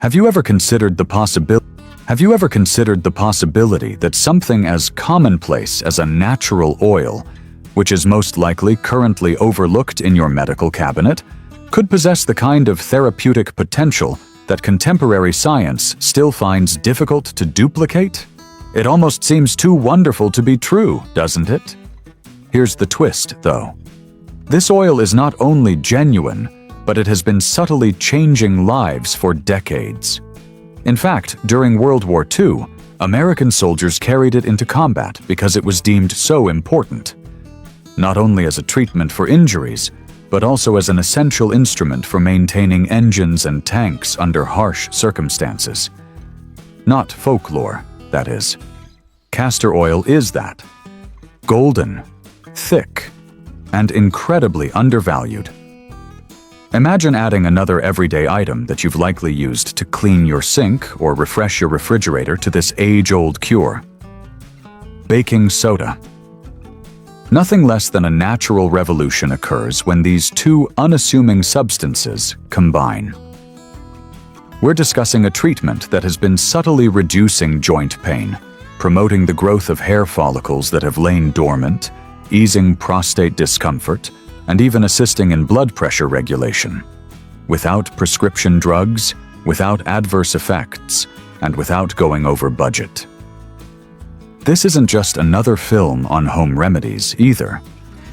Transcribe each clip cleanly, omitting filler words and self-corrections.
Have you ever considered the possibility that something as commonplace as a natural oil, which is most likely currently overlooked in your medical cabinet, could possess the kind of therapeutic potential that contemporary science still finds difficult to duplicate? It almost seems too wonderful to be true, doesn't it? Here's the twist, though. This oil is not only genuine, but it has been subtly changing lives for decades. In fact, during World War II, American soldiers carried it into combat because it was deemed so important. Not only as a treatment for injuries, but also as an essential instrument for maintaining engines and tanks under harsh circumstances. Not folklore, that is. Castor oil is that. Golden, thick, and incredibly undervalued. Imagine adding another everyday item that you've likely used to clean your sink or refresh your refrigerator to this age-old cure. Baking soda. Nothing less than a natural revolution occurs when these two unassuming substances combine. We're discussing a treatment that has been subtly reducing joint pain, promoting the growth of hair follicles that have lain dormant, easing prostate discomfort, and even assisting in blood pressure regulation. Without prescription drugs, without adverse effects, and without going over budget. This isn't just another film on home remedies, either.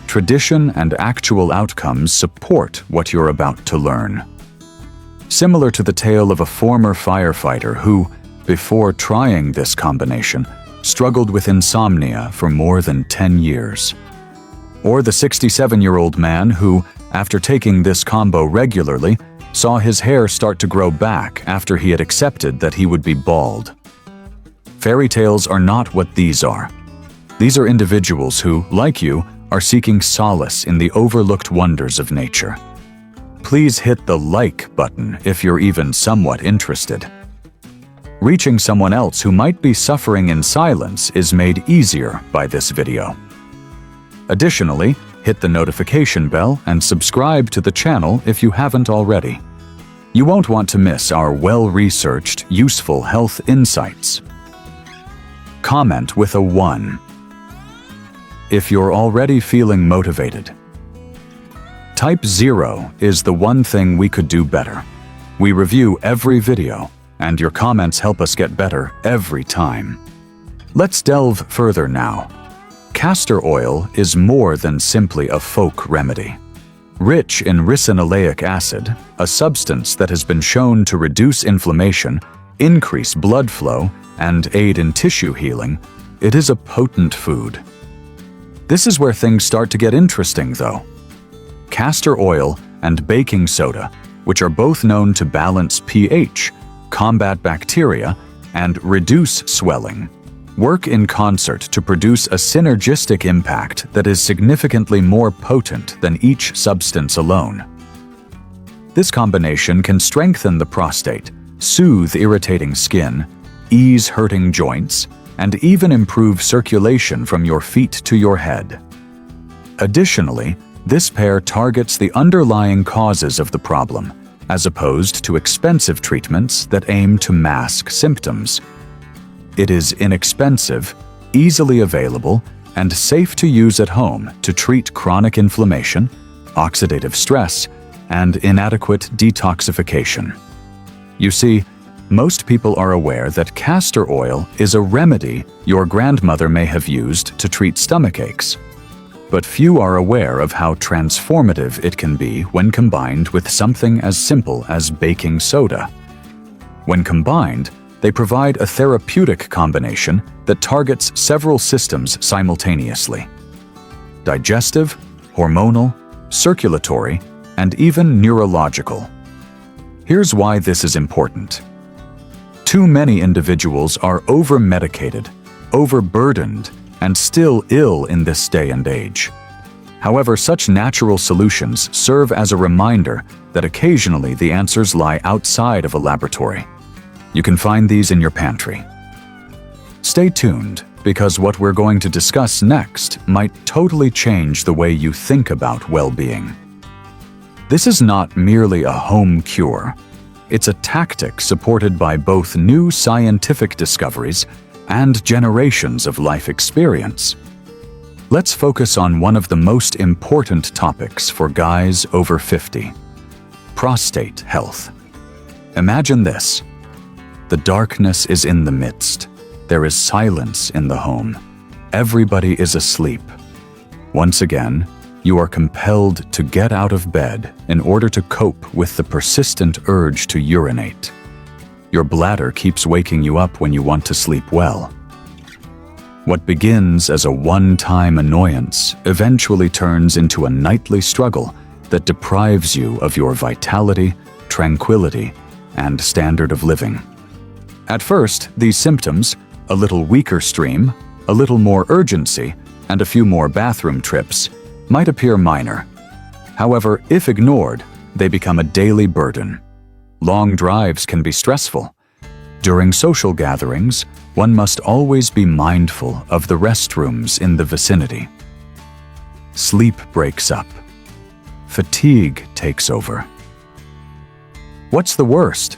Tradition and actual outcomes support what you're about to learn. Similar to the tale of a former firefighter who, before trying this combination, struggled with insomnia for more than 10 years. Or the 67-year-old man who, after taking this combo regularly, saw his hair start to grow back after he had accepted that he would be bald. Fairy tales are not what these are. These are individuals who, like you, are seeking solace in the overlooked wonders of nature. Please hit the like button if you're even somewhat interested. Reaching someone else who might be suffering in silence is made easier by this video. Additionally, hit the notification bell and subscribe to the channel if you haven't already. You won't want to miss our well-researched, useful health insights. Comment with a 1 if you're already feeling motivated. Type 0 is the one thing we could do better. We review every video, and your comments help us get better every time. Let's delve further now. Castor oil is more than simply a folk remedy. Rich in ricinoleic acid, a substance that has been shown to reduce inflammation, increase blood flow, and aid in tissue healing, it is a potent food. This is where things start to get interesting, though. Castor oil and baking soda, which are both known to balance pH, combat bacteria, and reduce swelling, work in concert to produce a synergistic impact that is significantly more potent than each substance alone. This combination can strengthen the prostate, soothe irritating skin, ease hurting joints, and even improve circulation from your feet to your head. Additionally, this pair targets the underlying causes of the problem, as opposed to expensive treatments that aim to mask symptoms. It is inexpensive, easily available, and safe to use at home to treat chronic inflammation, oxidative stress, and inadequate detoxification. You see, most people are aware that castor oil is a remedy your grandmother may have used to treat stomach aches. But few are aware of how transformative it can be when combined with something as simple as baking soda. When combined, they provide a therapeutic combination that targets several systems simultaneously: digestive, hormonal, circulatory, and even neurological. Here's why this is important. Too many individuals are over-medicated, overburdened, and still ill in this day and age. However, such natural solutions serve as a reminder that occasionally the answers lie outside of a laboratory. You can find these in your pantry. Stay tuned, because what we're going to discuss next might totally change the way you think about well-being. This is not merely a home cure. It's a tactic supported by both new scientific discoveries and generations of life experience. Let's focus on one of the most important topics for guys over 50: prostate health. Imagine this. The darkness is in the midst. There is silence in the home. Everybody is asleep. Once again, you are compelled to get out of bed in order to cope with the persistent urge to urinate. Your bladder keeps waking you up when you want to sleep well. What begins as a one-time annoyance eventually turns into a nightly struggle that deprives you of your vitality, tranquility, and standard of living. At first, these symptoms, a little weaker stream, a little more urgency, and a few more bathroom trips, might appear minor. However, if ignored, they become a daily burden. Long drives can be stressful. During social gatherings, one must always be mindful of the restrooms in the vicinity. Sleep breaks up. Fatigue takes over. What's the worst?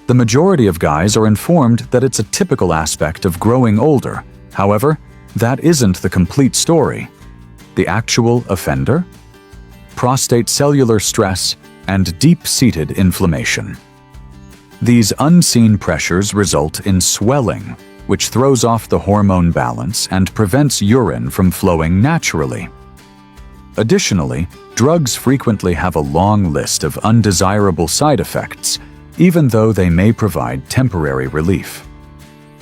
The majority of guys are informed that it's a typical aspect of growing older. However, that isn't the complete story. The actual offender? Prostate cellular stress and deep-seated inflammation. These unseen pressures result in swelling, which throws off the hormone balance and prevents urine from flowing naturally. Additionally, drugs frequently have a long list of undesirable side effects, even though they may provide temporary relief.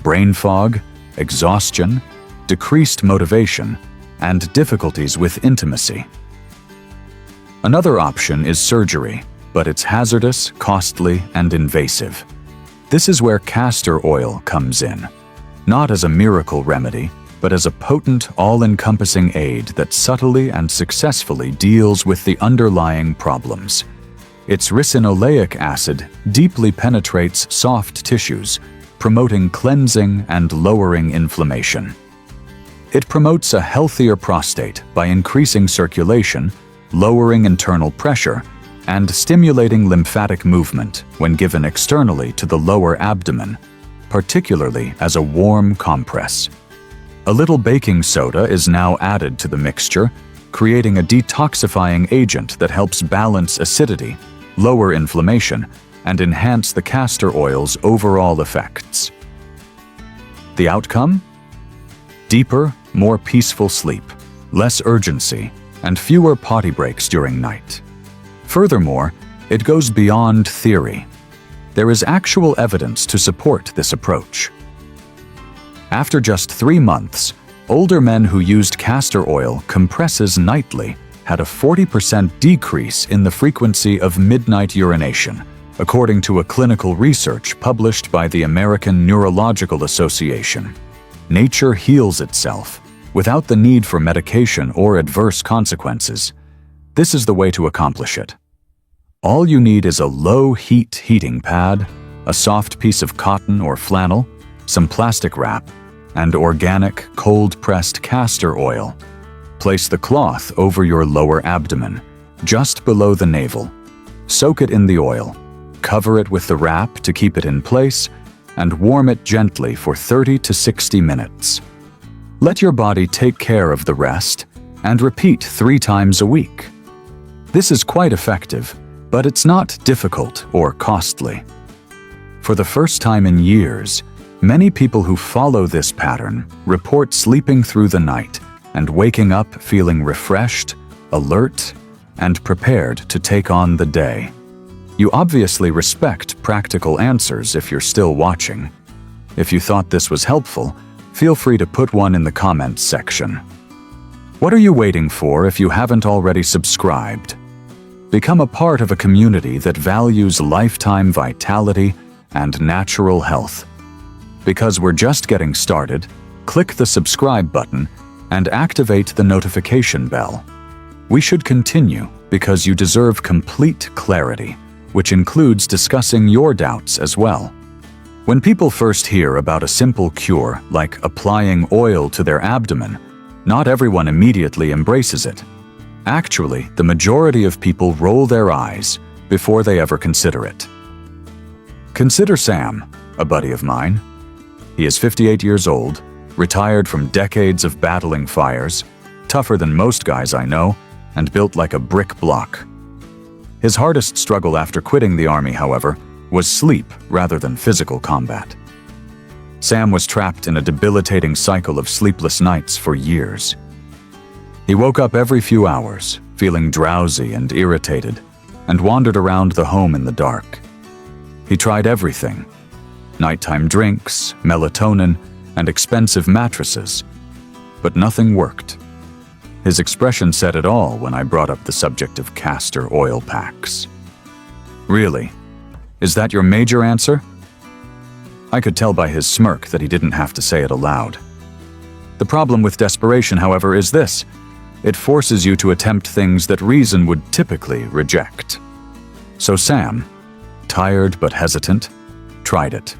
Brain fog, exhaustion, decreased motivation, and difficulties with intimacy. Another option is surgery, but it's hazardous, costly, and invasive. This is where castor oil comes in, not as a miracle remedy, but as a potent, all-encompassing aid that subtly and successfully deals with the underlying problems. Its ricinoleic acid deeply penetrates soft tissues, promoting cleansing and lowering inflammation. It promotes a healthier prostate by increasing circulation, lowering internal pressure, and stimulating lymphatic movement when given externally to the lower abdomen, particularly as a warm compress. A little baking soda is now added to the mixture, creating a detoxifying agent that helps balance acidity, lower inflammation, and enhance the castor oil's overall effects. The outcome? Deeper, more peaceful sleep, less urgency, and fewer potty breaks during night. Furthermore, it goes beyond theory. There is actual evidence to support this approach. After just 3 months, older men who used castor oil compresses nightly had a 40% decrease in the frequency of midnight urination, according to a clinical research published by the American Neurological Association. Nature heals itself, without the need for medication or adverse consequences. This is the way to accomplish it. All you need is a low-heat heating pad, a soft piece of cotton or flannel, some plastic wrap, and organic, cold-pressed castor oil. Place the cloth over your lower abdomen, just below the navel. Soak it in the oil, cover it with the wrap to keep it in place, and warm it gently for 30 to 60 minutes. Let your body take care of the rest, and repeat 3 times a week. This is quite effective, but it's not difficult or costly. For the first time in years, many people who follow this pattern report sleeping through the night and waking up feeling refreshed, alert, and prepared to take on the day. You obviously respect practical answers if you're still watching. If you thought this was helpful, feel free to put one in the comments section. What are you waiting for if you haven't already subscribed? Become a part of a community that values lifetime vitality and natural health. Because we're just getting started, click the subscribe button and activate the notification bell. We should continue because you deserve complete clarity, which includes discussing your doubts as well. When people first hear about a simple cure like applying oil to their abdomen, not everyone immediately embraces it. Actually, the majority of people roll their eyes before they ever consider it. Consider Sam, a buddy of mine. He is 58 years old, retired from decades of battling fires, tougher than most guys I know, and built like a brick block. His hardest struggle after quitting the army, however, was sleep rather than physical combat. Sam was trapped in a debilitating cycle of sleepless nights for years. He woke up every few hours, feeling drowsy and irritated, and wandered around the home in the dark. He tried everything: nighttime drinks, melatonin, and expensive mattresses, but nothing worked. His expression said it all when I brought up the subject of castor oil packs. Really? Is that your major answer? I could tell by his smirk that he didn't have to say it aloud. The problem with desperation, however, is this: it forces you to attempt things that reason would typically reject. So Sam, tired but hesitant, tried it.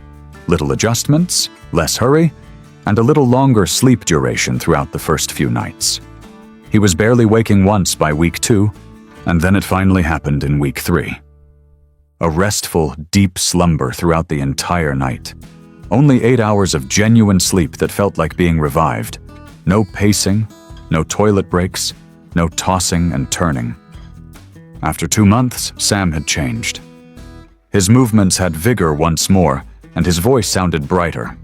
Little adjustments, less hurry, and a little longer sleep duration throughout the first few nights. He was barely waking once by week 2, and then it finally happened in week 3. A restful, deep slumber throughout the entire night. Only 8 hours of genuine sleep that felt like being revived. No pacing, no toilet breaks, no tossing and turning. After 2 months, Sam had changed. His movements had vigor once more, and his voice sounded brighter.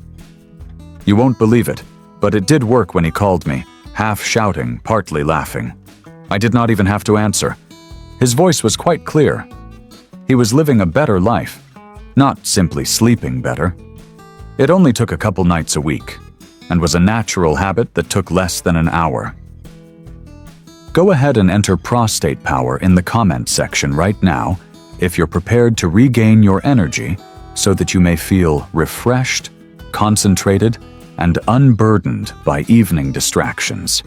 You won't believe it, but it did work when he called me, half shouting, partly laughing. I did not even have to answer. His voice was quite clear. He was living a better life, not simply sleeping better. It only took a couple nights a week, and was a natural habit that took less than an hour. Go ahead and enter prostate power in the comments section right now if you're prepared to regain your energy so that you may feel refreshed, concentrated, and unburdened by evening distractions.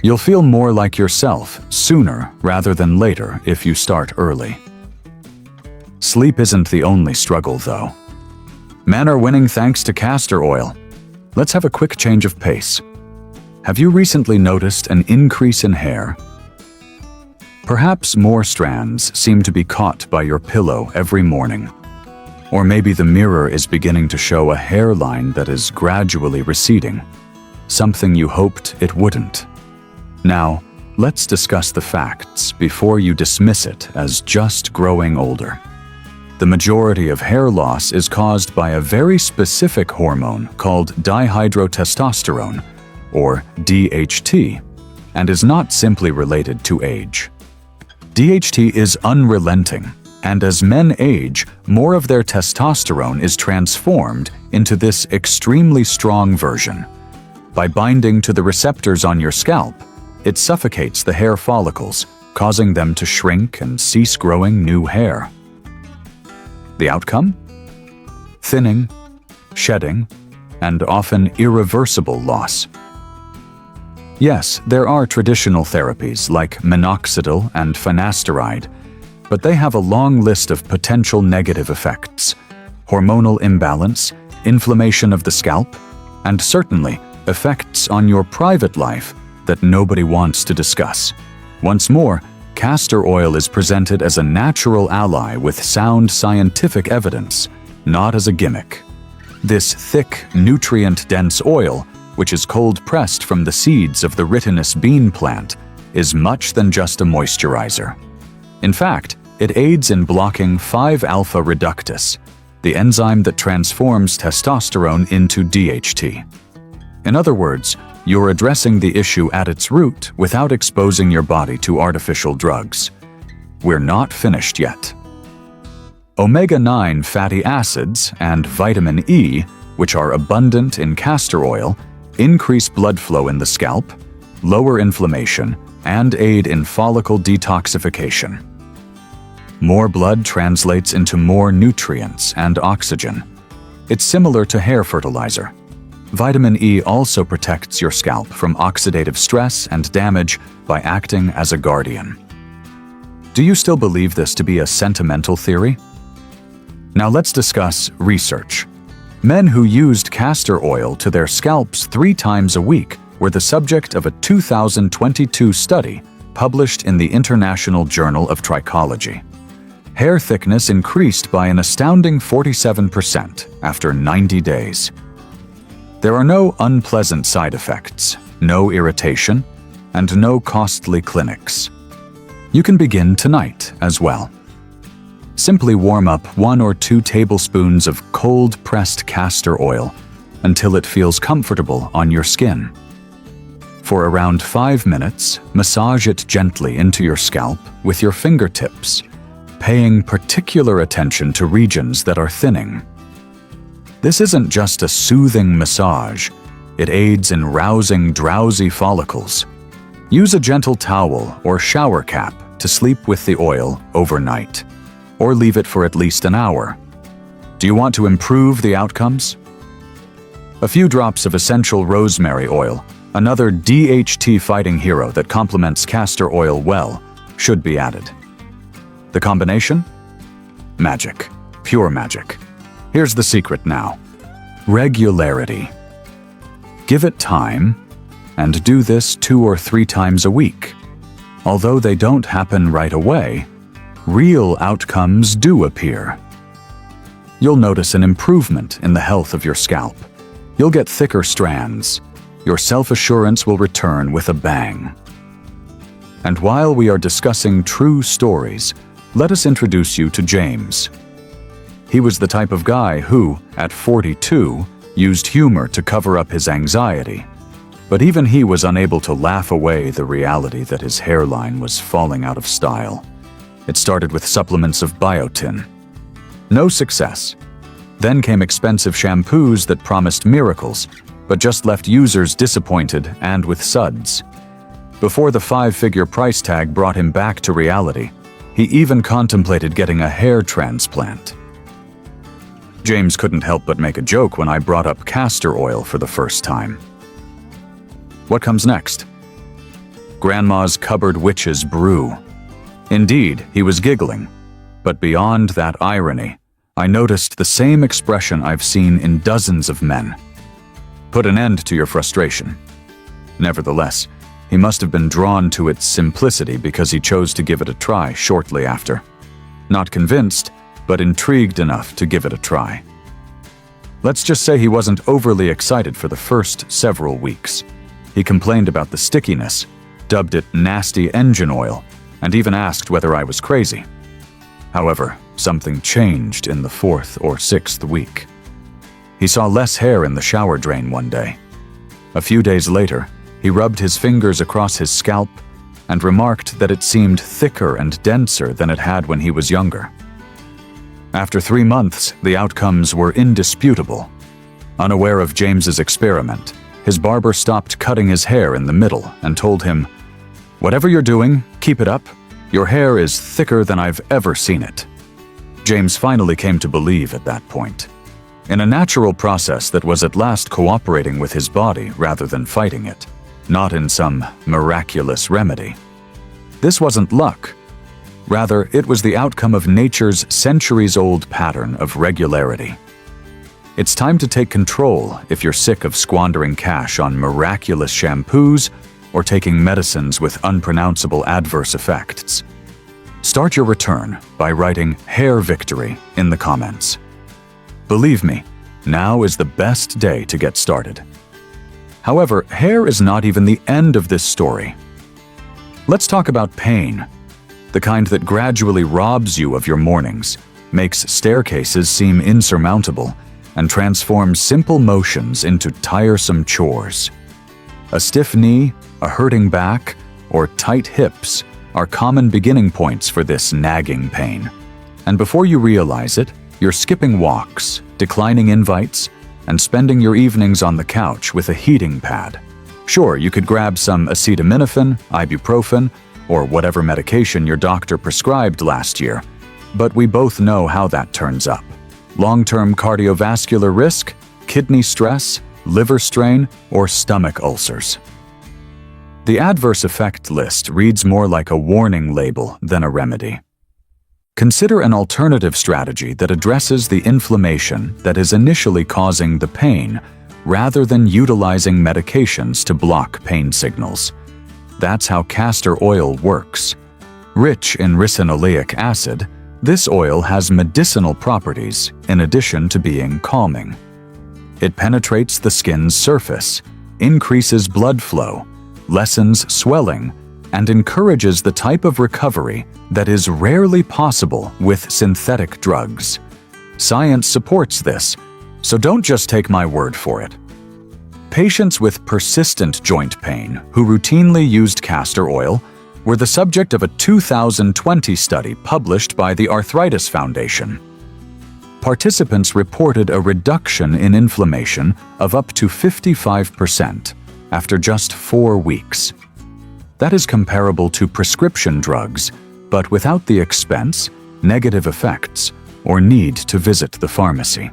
You'll feel more like yourself sooner rather than later if you start early. Sleep isn't the only struggle, though. Men are winning thanks to castor oil. Let's have a quick change of pace. Have you recently noticed an increase in hair? Perhaps more strands seem to be caught by your pillow every morning. Or maybe the mirror is beginning to show a hairline that is gradually receding, something you hoped it wouldn't. Now, let's discuss the facts before you dismiss it as just growing older. The majority of hair loss is caused by a very specific hormone called dihydrotestosterone, or DHT, and is not simply related to age. DHT is unrelenting, and as men age, more of their testosterone is transformed into this extremely strong version. By binding to the receptors on your scalp, it suffocates the hair follicles, causing them to shrink and cease growing new hair. The outcome? Thinning, shedding, and often irreversible loss. Yes, there are traditional therapies like minoxidil and finasteride, but they have a long list of potential negative effects: hormonal imbalance, inflammation of the scalp, and certainly effects on your private life that nobody wants to discuss. Once more, castor oil is presented as a natural ally with sound scientific evidence, not as a gimmick. This thick, nutrient-dense oil, which is cold-pressed from the seeds of the ritinus bean plant, is much than just a moisturizer. In fact, it aids in blocking 5-alpha reductase, the enzyme that transforms testosterone into DHT. In other words, you're addressing the issue at its root without exposing your body to artificial drugs. We're not finished yet. Omega-9 fatty acids and vitamin E, which are abundant in castor oil, increase blood flow in the scalp, lower inflammation, and aid in follicle detoxification. More blood translates into more nutrients and oxygen. It's similar to hair fertilizer. Vitamin E also protects your scalp from oxidative stress and damage by acting as a guardian. Do you still believe this to be a sentimental theory? Now let's discuss research. Men who used castor oil to their scalps 3 times a week were the subject of a 2022 study published in the International Journal of Trichology. Hair thickness increased by an astounding 47% after 90 days. There are no unpleasant side effects, no irritation, and no costly clinics. You can begin tonight as well. Simply warm up 1 or 2 tablespoons of cold-pressed castor oil until it feels comfortable on your skin. For around 5 minutes, massage it gently into your scalp with your fingertips, paying particular attention to regions that are thinning. This isn't just a soothing massage, it aids in rousing drowsy follicles. Use a gentle towel or shower cap to sleep with the oil overnight, or leave it for at least an hour. Do you want to improve the outcomes? A few drops of essential rosemary oil, another DHT-fighting hero that complements castor oil well, should be added. The combination? Magic. Pure magic. Here's the secret now. Regularity. Give it time, and do this 2 or 3 times a week. Although they don't happen right away, real outcomes do appear. You'll notice an improvement in the health of your scalp. You'll get thicker strands. Your self-assurance will return with a bang. And while we are discussing true stories, let us introduce you to James. He was the type of guy who, at 42, used humor to cover up his anxiety. But even he was unable to laugh away the reality that his hairline was falling out of style. It started with supplements of biotin. No success. Then came expensive shampoos that promised miracles, but just left users disappointed and with suds. Before the 5-figure price tag brought him back to reality, he even contemplated getting a hair transplant. James couldn't help but make a joke when I brought up castor oil for the first time. What comes next? Grandma's cupboard witch's brew. Indeed, he was giggling. But beyond that irony, I noticed the same expression I've seen in dozens of men. Put an end to your frustration. Nevertheless, he must have been drawn to its simplicity because he chose to give it a try shortly after. Not convinced, but intrigued enough to give it a try. Let's just say he wasn't overly excited for the first several weeks. He complained about the stickiness, dubbed it nasty engine oil, and even asked whether I was crazy. However, something changed in the 4th or 6th week. He saw less hair in the shower drain one day. A few days later, he rubbed his fingers across his scalp and remarked that it seemed thicker and denser than it had when he was younger. After 3 months, the outcomes were indisputable. Unaware of James's experiment, his barber stopped cutting his hair in the middle and told him, "Whatever you're doing, keep it up. Your hair is thicker than I've ever seen it." James finally came to believe at that point. In a natural process that was at last cooperating with his body rather than fighting it, not in some miraculous remedy. This wasn't luck. Rather, it was the outcome of nature's centuries-old pattern of regularity. It's time to take control if you're sick of squandering cash on miraculous shampoos or taking medicines with unpronounceable adverse effects. Start your return by writing "Hair Victory" in the comments. Believe me, now is the best day to get started. However, hair is not even the end of this story. Let's talk about pain. The kind that gradually robs you of your mornings, makes staircases seem insurmountable, and transforms simple motions into tiresome chores. A stiff knee, a hurting back, or tight hips are common beginning points for this nagging pain. And before you realize it, you're skipping walks, declining invites, and spending your evenings on the couch with a heating pad. Sure, you could grab some acetaminophen, ibuprofen, or whatever medication your doctor prescribed last year, but we both know how that turns up. Long-term cardiovascular risk, kidney stress, liver strain, or stomach ulcers. The adverse effect list reads more like a warning label than a remedy. Consider an alternative strategy that addresses the inflammation that is initially causing the pain, rather than utilizing medications to block pain signals. That's how castor oil works. Rich in ricinoleic acid, This oil has medicinal properties in addition to being calming. It penetrates the skin's surface, increases blood flow, lessens swelling, and encourages the type of recovery that is rarely possible with synthetic drugs. Science supports this, so don't just take my word for it. Patients with persistent joint pain who routinely used castor oil were the subject of a 2020 study published by the Arthritis Foundation. Participants reported a reduction in inflammation of up to 55% after just 4 weeks. That is comparable to prescription drugs, but without the expense, negative effects, or need to visit the pharmacy.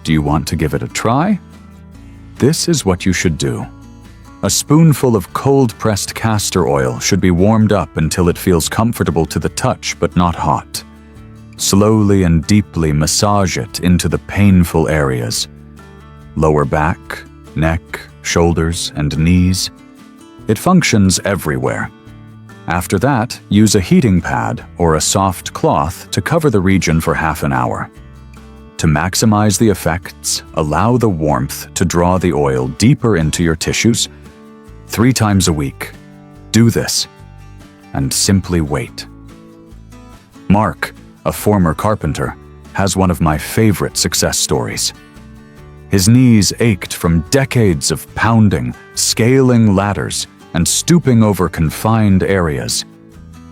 Do you want to give it a try? This is what you should do. A spoonful of cold-pressed castor oil should be warmed up until it feels comfortable to the touch but not hot. Slowly and deeply massage it into the painful areas: lower back, neck, shoulders, and knees. It functions everywhere. After that, use a heating pad or a soft cloth to cover the region for half an hour. To maximize the effects, allow the warmth to draw the oil deeper into your tissues 3 times a week. Do this, and simply wait. Mark, a former carpenter, has one of my favorite success stories. His knees ached from decades of pounding, scaling ladders, and stooping over confined areas.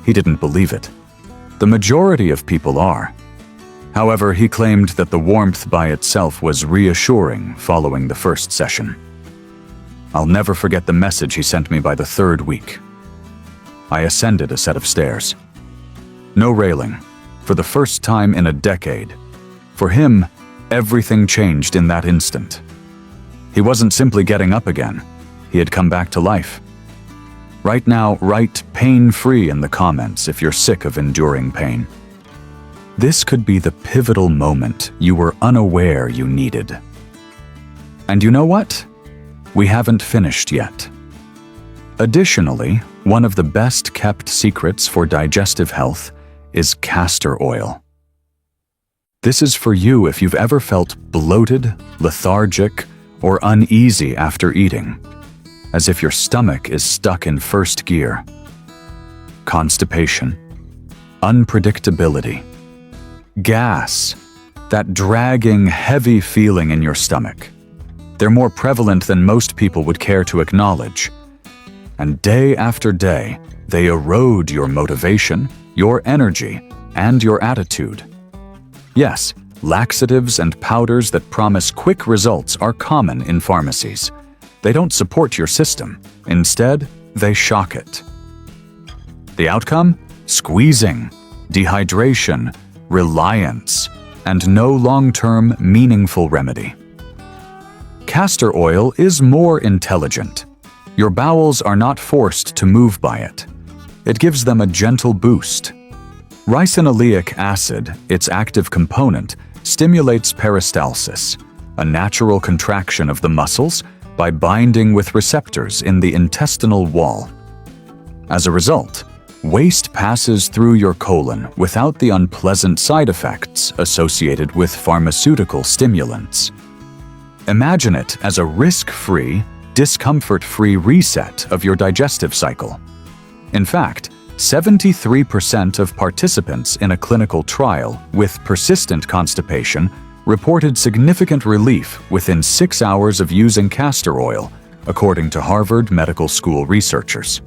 He didn't believe it. The majority of people are. However, he claimed that the warmth by itself was reassuring following the first session. I'll never forget the message he sent me by the 3rd week. I ascended a set of stairs. No railing, for the first time in a decade. For him, everything changed in that instant. He wasn't simply getting up again. He had come back to life. Right now, write pain-free in the comments if you're sick of enduring pain. This could be the pivotal moment you were unaware you needed. And you know what? We haven't finished yet. Additionally, one of the best-kept secrets for digestive health is castor oil. This is for you if you've ever felt bloated, lethargic, or uneasy after eating, as if your stomach is stuck in first gear. Constipation, unpredictability, gas, that dragging, heavy feeling in your stomach. They're more prevalent than most people would care to acknowledge. And day after day, they erode your motivation, your energy, and your attitude. Yes, laxatives and powders that promise quick results are common in pharmacies. They don't support your system. Instead, they shock it. The outcome? Squeezing, dehydration, reliance, and no long-term meaningful remedy. Castor oil is more intelligent. Your bowels are not forced to move by it. It gives them a gentle boost. Ricinoleic acid, its active component, stimulates peristalsis, a natural contraction of the muscles, by binding with receptors in the intestinal wall. As a result, waste passes through your colon without the unpleasant side effects associated with pharmaceutical stimulants. Imagine it as a risk-free, discomfort-free reset of your digestive cycle. In fact, 73% of participants in a clinical trial with persistent constipation reported significant relief within 6 hours of using castor oil, according to Harvard Medical School researchers.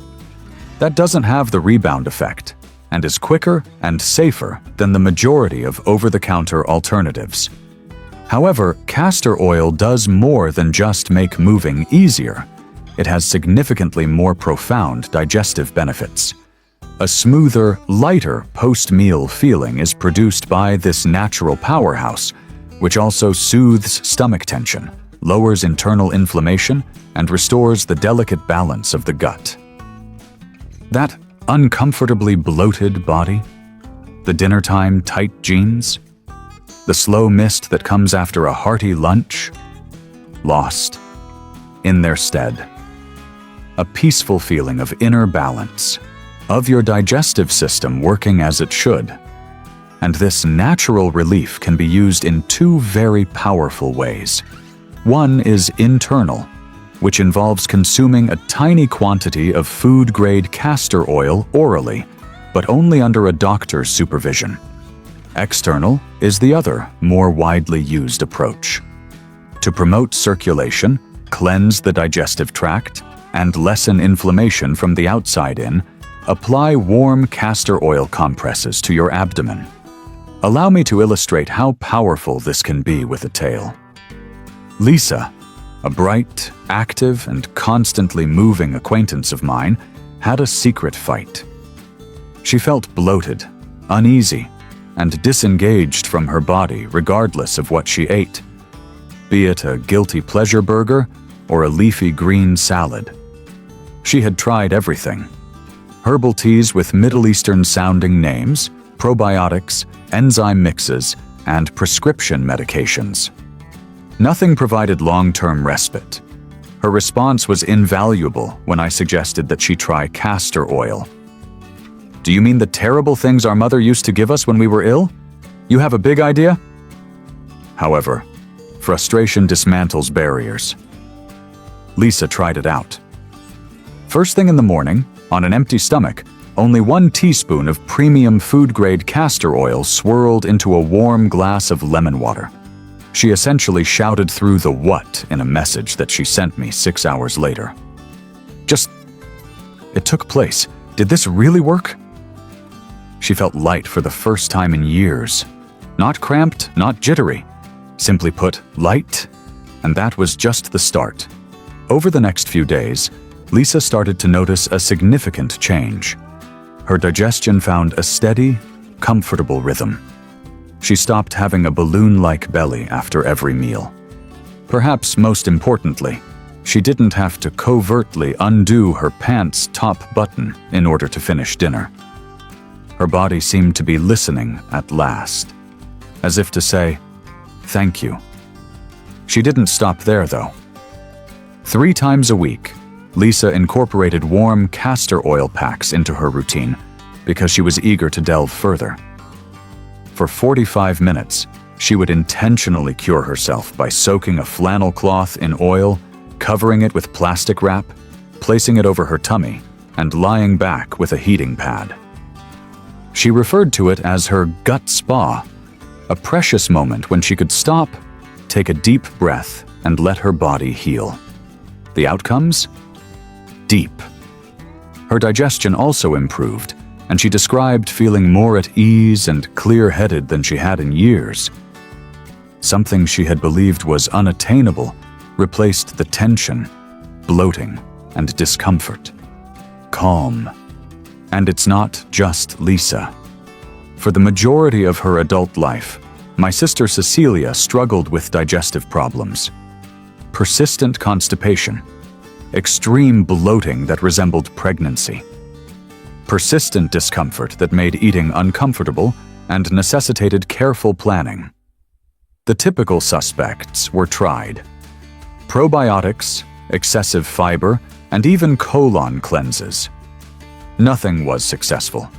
That doesn't have the rebound effect and is quicker and safer than the majority of over-the-counter alternatives. However, castor oil does more than just make moving easier. It has significantly more profound digestive benefits. A smoother, lighter post-meal feeling is produced by this natural powerhouse, which also soothes stomach tension, lowers internal inflammation, and restores the delicate balance of the gut. That uncomfortably bloated body, the dinnertime tight jeans, the slow mist that comes after a hearty lunch, lost. In their stead, a peaceful feeling of inner balance, of your digestive system working as it should. And this natural relief can be used in two very powerful ways. One is internal, which involves consuming a tiny quantity of food-grade castor oil orally, but only under a doctor's supervision. External is the other, more widely used approach. To promote circulation, cleanse the digestive tract, and lessen inflammation from the outside in, apply warm castor oil compresses to your abdomen. Allow me to illustrate how powerful this can be with a tale. Lisa, a bright, active, and constantly moving acquaintance of mine, had a secret fight. She felt bloated, uneasy, and disengaged from her body regardless of what she ate, be it a guilty pleasure burger or a leafy green salad. She had tried everything: herbal teas with Middle Eastern-sounding names, probiotics, enzyme mixes, and prescription medications. Nothing provided long-term respite. Her response was invaluable when I suggested that she try castor oil. "Do you mean the terrible things our mother used to give us when we were ill? You have a big idea?" However, frustration dismantles barriers. Lisa tried it out. First thing in the morning, on an empty stomach, only 1 teaspoon of premium food-grade castor oil swirled into a warm glass of lemon water. She essentially shouted through the what in a message that she sent me 6 hours later. It took place. Did this really work? She felt light for the first time in years. Not cramped, not jittery. Simply put, light. And that was just the start. Over the next few days, Lisa started to notice a significant change. Her digestion found a steady, comfortable rhythm. She stopped having a balloon-like belly after every meal. Perhaps most importantly, she didn't have to covertly undo her pants' top button in order to finish dinner. Her body seemed to be listening at last, as if to say, "Thank you." She didn't stop there, though. 3 times a week, Lisa incorporated warm castor oil packs into her routine because she was eager to delve further. For 45 minutes, she would intentionally cure herself by soaking a flannel cloth in oil, covering it with plastic wrap, placing it over her tummy, and lying back with a heating pad. She referred to it as her gut spa, a precious moment when she could stop, take a deep breath, and let her body heal. The outcomes? Deep. Her digestion also improved, and she described feeling more at ease and clear-headed than she had in years. Something she had believed was unattainable replaced the tension, bloating, and discomfort. Calm. And it's not just Lisa. For the majority of her adult life, my sister Cecilia struggled with digestive problems. Persistent constipation, extreme bloating that resembled pregnancy, persistent discomfort that made eating uncomfortable and necessitated careful planning. The typical suspects were tried: probiotics, excessive fiber, and even colon cleanses. Nothing was successful.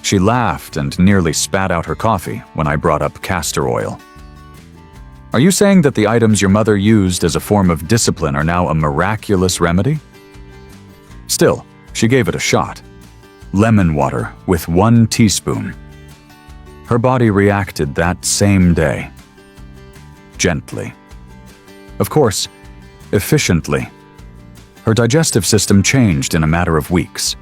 She laughed and nearly spat out her coffee when I brought up castor oil. "Are you saying that the items your mother used as a form of discipline are now a miraculous remedy?" Still, she gave it a shot. Lemon water with 1 teaspoon. Her body reacted that same day. Gently. Of course, efficiently. Her digestive system changed in a matter of weeks.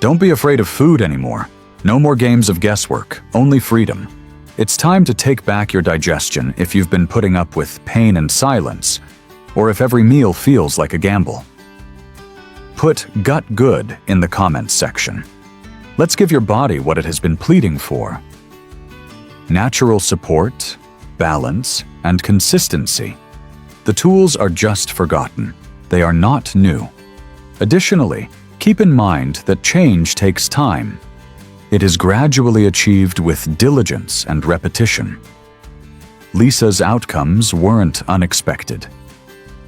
Don't be afraid of food anymore. No more games of guesswork, only freedom. It's time to take back your digestion if you've been putting up with pain and silence, or if every meal feels like a gamble. Put "gut good" in the comments section. Let's give your body what it has been pleading for. Natural support, balance, and consistency. The tools are just forgotten. They are not new. Additionally, keep in mind that change takes time. It is gradually achieved with diligence and repetition. Lisa's outcomes weren't unexpected.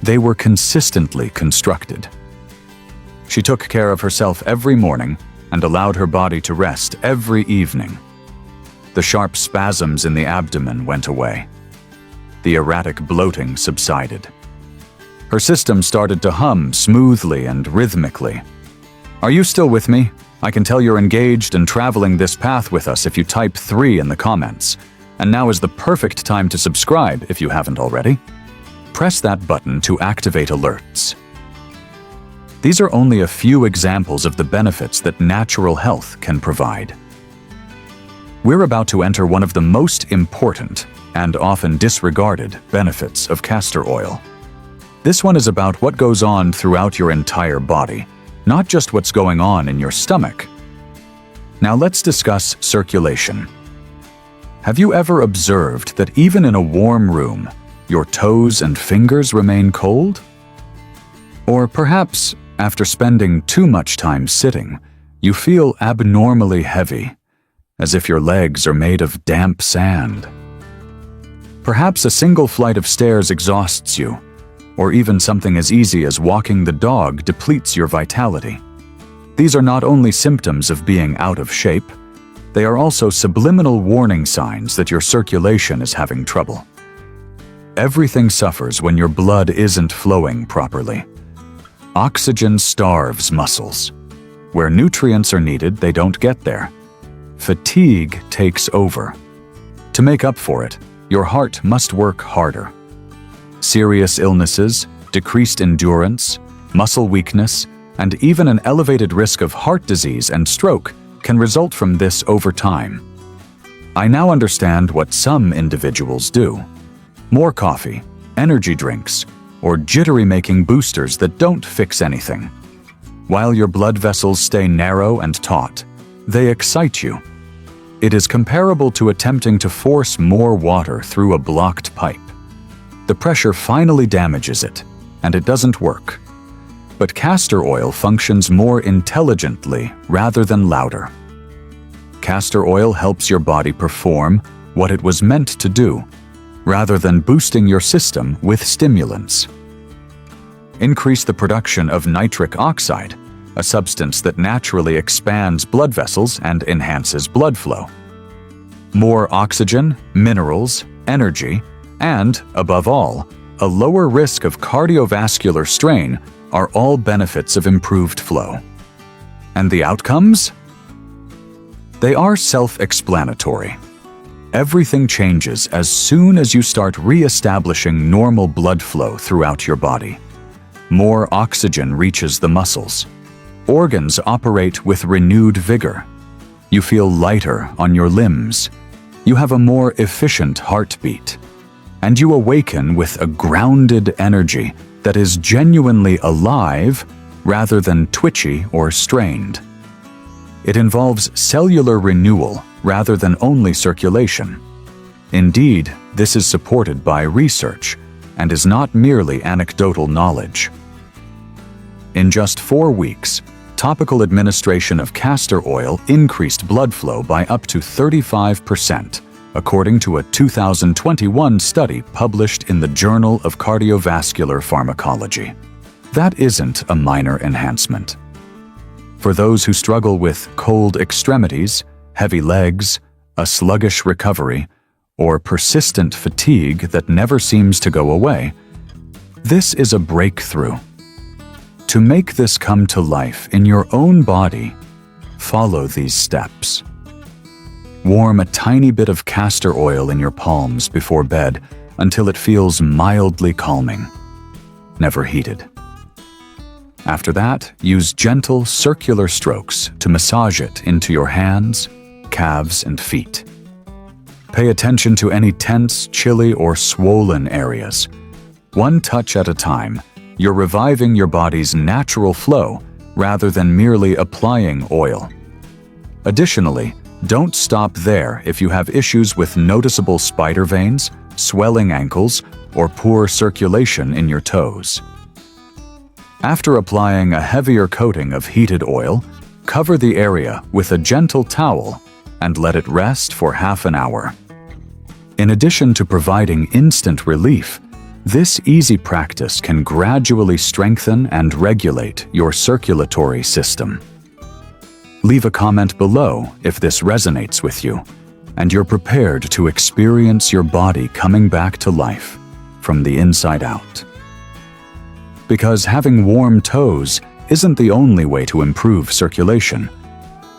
They were consistently constructed. She took care of herself every morning and allowed her body to rest every evening. The sharp spasms in the abdomen went away. The erratic bloating subsided. Her system started to hum smoothly and rhythmically. Are you still with me? I can tell you're engaged and traveling this path with us if you type 3 in the comments. And now is the perfect time to subscribe if you haven't already. Press that button to activate alerts. These are only a few examples of the benefits that natural health can provide. We're about to enter one of the most important and often disregarded benefits of castor oil. This one is about what goes on throughout your entire body, not just what's going on in your stomach. Now let's discuss circulation. Have you ever observed that even in a warm room, your toes and fingers remain cold? Or perhaps, after spending too much time sitting, you feel abnormally heavy, as if your legs are made of damp sand. Perhaps a single flight of stairs exhausts you, or even something as easy as walking the dog depletes your vitality. These are not only symptoms of being out of shape, they are also subliminal warning signs that your circulation is having trouble. Everything suffers when your blood isn't flowing properly. Oxygen starves muscles. Where nutrients are needed, they don't get there. Fatigue takes over. To make up for it, your heart must work harder. Serious illnesses, decreased endurance, muscle weakness, and even an elevated risk of heart disease and stroke can result from this over time. I now understand what some individuals do. More coffee, energy drinks, or jittery-making boosters that don't fix anything. While your blood vessels stay narrow and taut, they excite you. It is comparable to attempting to force more water through a blocked pipe. The pressure finally damages it, and it doesn't work. But castor oil functions more intelligently rather than louder. Castor oil helps your body perform what it was meant to do, rather than boosting your system with stimulants. Increase the production of nitric oxide, a substance that naturally expands blood vessels and enhances blood flow. More oxygen, minerals, energy, and, above all, a lower risk of cardiovascular strain are all benefits of improved flow. And the outcomes? They are self-explanatory. Everything changes as soon as you start re-establishing normal blood flow throughout your body. More oxygen reaches the muscles. Organs operate with renewed vigor. You feel lighter on your limbs. You have a more efficient heartbeat. And you awaken with a grounded energy that is genuinely alive rather than twitchy or strained. It involves cellular renewal rather than only circulation. Indeed, this is supported by research and is not merely anecdotal knowledge. In just 4 weeks, topical administration of castor oil increased blood flow by up to 35%, according to a 2021 study published in the Journal of Cardiovascular Pharmacology. That isn't a minor enhancement. For those who struggle with cold extremities, heavy legs, a sluggish recovery, or persistent fatigue that never seems to go away, this is a breakthrough. To make this come to life in your own body, follow these steps. Warm a tiny bit of castor oil in your palms before bed until it feels mildly calming. Never heated. After that, use gentle circular strokes to massage it into your hands, calves, and feet. Pay attention to any tense, chilly, or swollen areas. One touch at a time, you're reviving your body's natural flow rather than merely applying oil. Additionally, don't stop there if you have issues with noticeable spider veins, swelling ankles, or poor circulation in your toes. After applying a heavier coating of heated oil, cover the area with a gentle towel and let it rest for half an hour. In addition to providing instant relief, this easy practice can gradually strengthen and regulate your circulatory system. Leave a comment below if this resonates with you. and you're prepared to experience your body coming back to life from the inside out. Because having warm toes isn't the only way to improve circulation.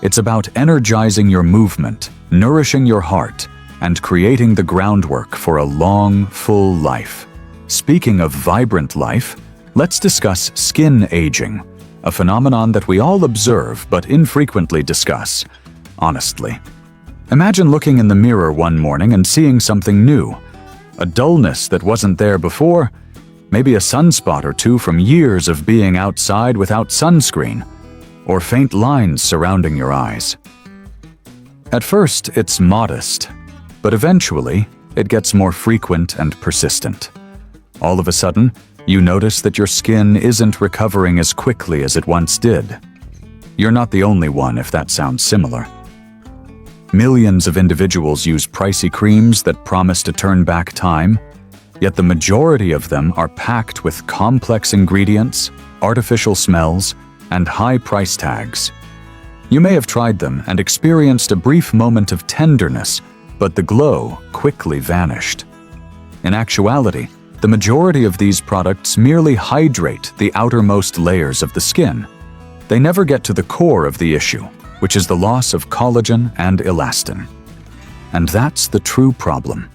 It's about energizing your movement, nourishing your heart, and creating the groundwork for a long, full life. Speaking of vibrant life, let's discuss skin aging, a phenomenon that we all observe but infrequently discuss, honestly. Imagine looking in the mirror one morning and seeing something new, a dullness that wasn't there before, maybe a sunspot or two from years of being outside without sunscreen, or faint lines surrounding your eyes. At first, it's modest, but eventually, it gets more frequent and persistent. All of a sudden, you notice that your skin isn't recovering as quickly as it once did. You're not the only one if that sounds similar. Millions of individuals use pricey creams that promise to turn back time, yet the majority of them are packed with complex ingredients, artificial smells, and high price tags. You may have tried them and experienced a brief moment of tenderness, but the glow quickly vanished. In actuality, the majority of these products merely hydrate the outermost layers of the skin. They never get to the core of the issue, which is the loss of collagen and elastin. And that's the true problem.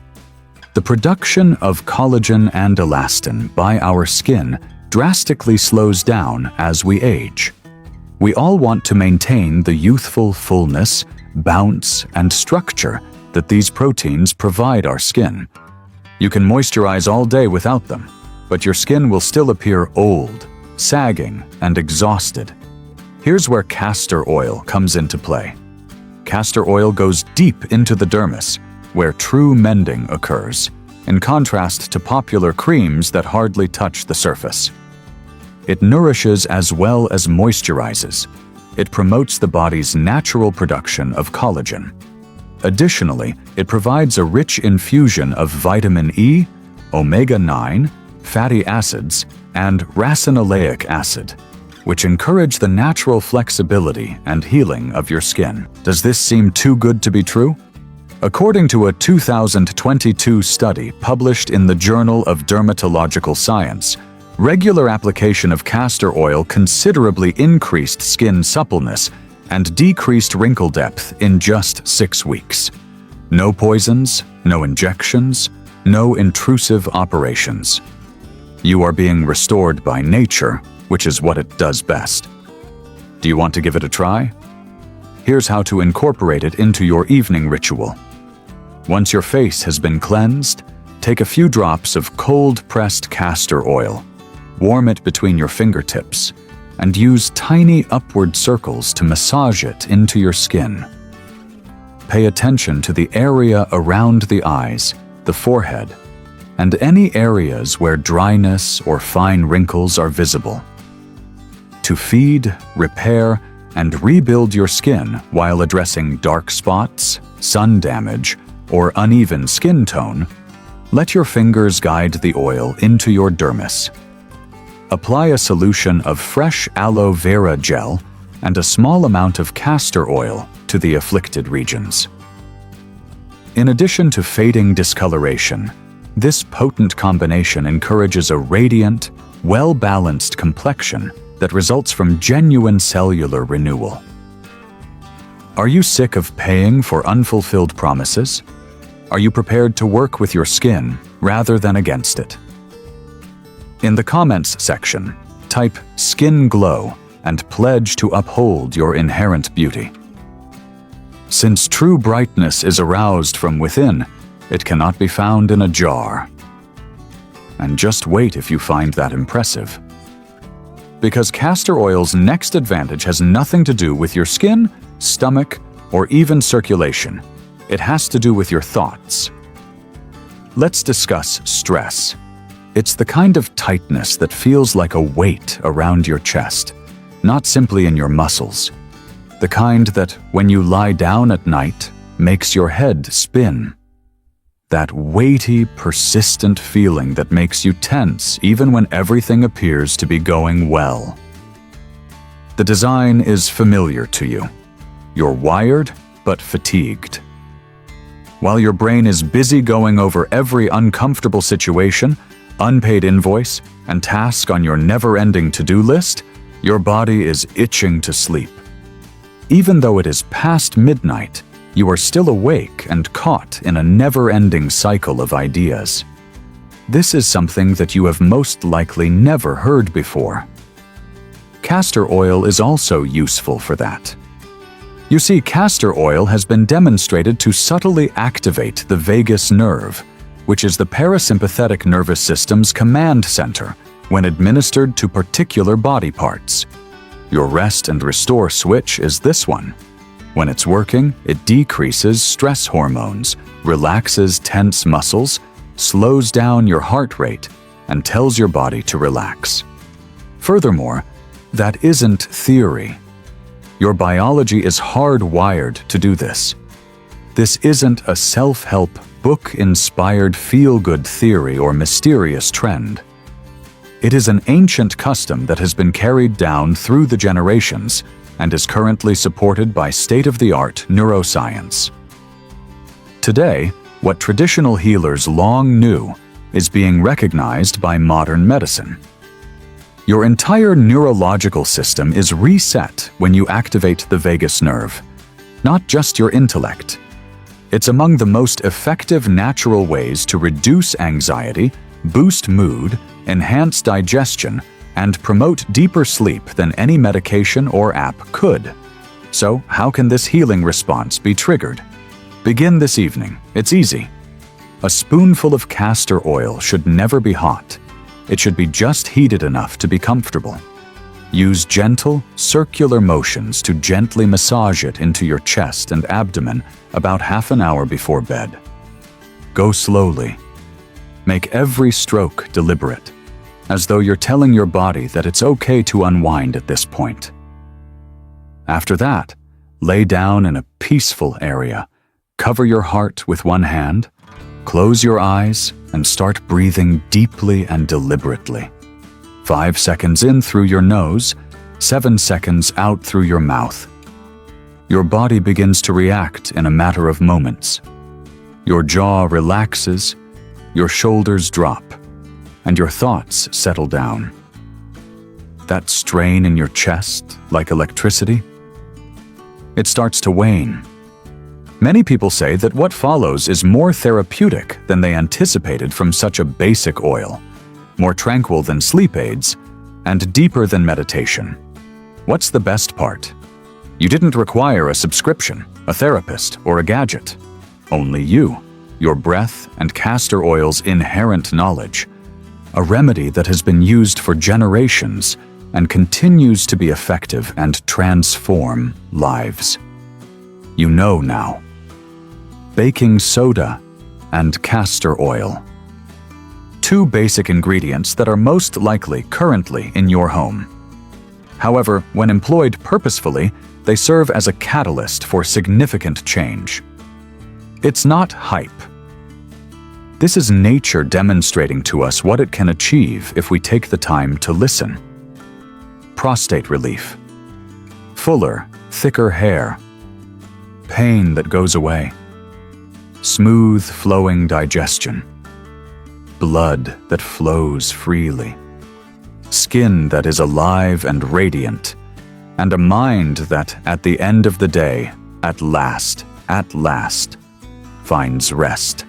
The production of collagen and elastin by our skin drastically slows down as we age. We all want to maintain the youthful fullness, bounce, and structure that these proteins provide our skin. You can moisturize all day without them, but your skin will still appear old, sagging, and exhausted. Here's where castor oil comes into play. Castor oil goes deep into the dermis, where true mending occurs, in contrast to popular creams that hardly touch the surface. It nourishes as well as moisturizes. It promotes the body's natural production of collagen. Additionally, it provides a rich infusion of vitamin E, omega-9, fatty acids, and racinoleic acid, which encourage the natural flexibility and healing of your skin. Does this seem too good to be true? According to a 2022 study published in the Journal of Dermatological Science, regular application of castor oil considerably increased skin suppleness and decreased wrinkle depth in just 6 weeks. No poisons, no injections, no intrusive operations. You are being restored by nature, which is what it does best. Do you want to give it a try? Here's how to incorporate it into your evening ritual. Once your face has been cleansed, take a few drops of cold-pressed castor oil, warm it between your fingertips, and use tiny upward circles to massage it into your skin. Pay attention to the area around the eyes, the forehead, and any areas where dryness or fine wrinkles are visible. To feed, repair, and rebuild your skin while addressing dark spots, sun damage, or uneven skin tone, let your fingers guide the oil into your dermis. Apply a solution of fresh aloe vera gel and a small amount of castor oil to the afflicted regions. In addition to fading discoloration, this potent combination encourages a radiant, well-balanced complexion that results from genuine cellular renewal. Are you sick of paying for unfulfilled promises? Are you prepared to work with your skin rather than against it? In the comments section, type "skin glow" and pledge to uphold your inherent beauty. Since true brightness is aroused from within, it cannot be found in a jar. And just wait if you find that impressive. Because castor oil's next advantage has nothing to do with your skin, stomach, or even circulation. It has to do with your thoughts. Let's discuss stress. It's the kind of tightness that feels like a weight around your chest, not simply in your muscles. The kind that, when you lie down at night, makes your head spin. That weighty, persistent feeling that makes you tense even when everything appears to be going well. The design is familiar to you. You're wired, but fatigued. While your brain is busy going over every uncomfortable situation, unpaid invoice, and task on your never-ending to-do list, your body is itching to sleep. Even though it is past midnight, you are still awake and caught in a never-ending cycle of ideas. This is something that you have most likely never heard before. Castor oil is also useful for that. You see, castor oil has been demonstrated to subtly activate the vagus nerve, which is the parasympathetic nervous system's command center when administered to particular body parts. Your rest and restore switch is this one. When it's working, it decreases stress hormones, relaxes tense muscles, slows down your heart rate, and tells your body to relax. Furthermore, that isn't theory. Your biology is hardwired to do this. This isn't a self-help, book-inspired feel-good theory or mysterious trend. It is an ancient custom that has been carried down through the generations and is currently supported by state-of-the-art neuroscience. Today, what traditional healers long knew is being recognized by modern medicine. Your entire neurological system is reset when you activate the vagus nerve, not just your intellect. It's among the most effective natural ways to reduce anxiety, boost mood, enhance digestion, and promote deeper sleep than any medication or app could. So, how can this healing response be triggered? Begin this evening. It's easy. A spoonful of castor oil should never be hot. It should be just heated enough to be comfortable. Use gentle, circular motions to gently massage it into your chest and abdomen about half an hour before bed. Go slowly. Make every stroke deliberate, as though you're telling your body that it's okay to unwind at this point. After that, lay down in a peaceful area. Cover your heart with one hand, close your eyes, and start breathing deeply and deliberately. 5 seconds in through your nose, 7 seconds out through your mouth. Your body begins to react in a matter of moments. Your jaw relaxes, your shoulders drop, and your thoughts settle down. That strain in your chest, like electricity, it starts to wane. Many people say that what follows is more therapeutic than they anticipated from such a basic oil, more tranquil than sleep aids, and deeper than meditation. What's the best part? You didn't require a subscription, a therapist, or a gadget. Only you, your breath, and castor oil's inherent knowledge. A remedy that has been used for generations and continues to be effective and transform lives. You know now. Baking soda and castor oil. Two basic ingredients that are most likely currently in your home. However, when employed purposefully, they serve as a catalyst for significant change. It's not hype. This is nature demonstrating to us what it can achieve if we take the time to listen. Prostate relief. Fuller, thicker hair. Pain that goes away. Smooth, flowing digestion. Blood that flows freely. Skin that is alive and radiant. And a mind that, at the end of the day, at last, finds rest.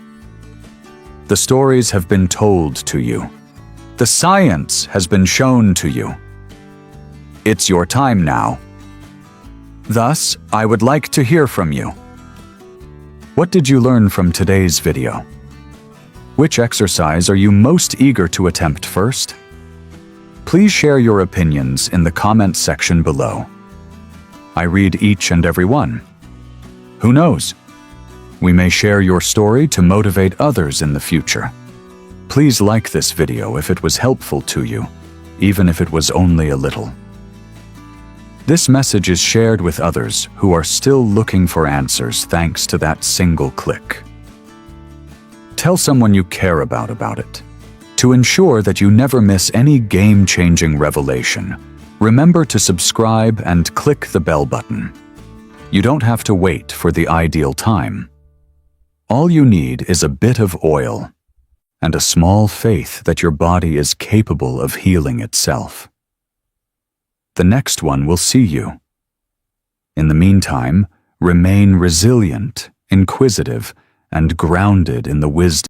The stories have been told to you. The science has been shown to you. It's your time now. Thus, I would like to hear from you. What did you learn from today's video? Which exercise are you most eager to attempt first? Please share your opinions in the comments section below. I read each and every one. Who knows? We may share your story to motivate others in the future. Please like this video if it was helpful to you, even if it was only a little. This message is shared with others who are still looking for answers thanks to that single click. Tell someone you care about it. To ensure that you never miss any game-changing revelation, remember to subscribe and click the bell button. You don't have to wait for the ideal time. All you need is a bit of oil and a small faith that your body is capable of healing itself. The next one will see you. In the meantime, remain resilient, inquisitive, and grounded in the wisdom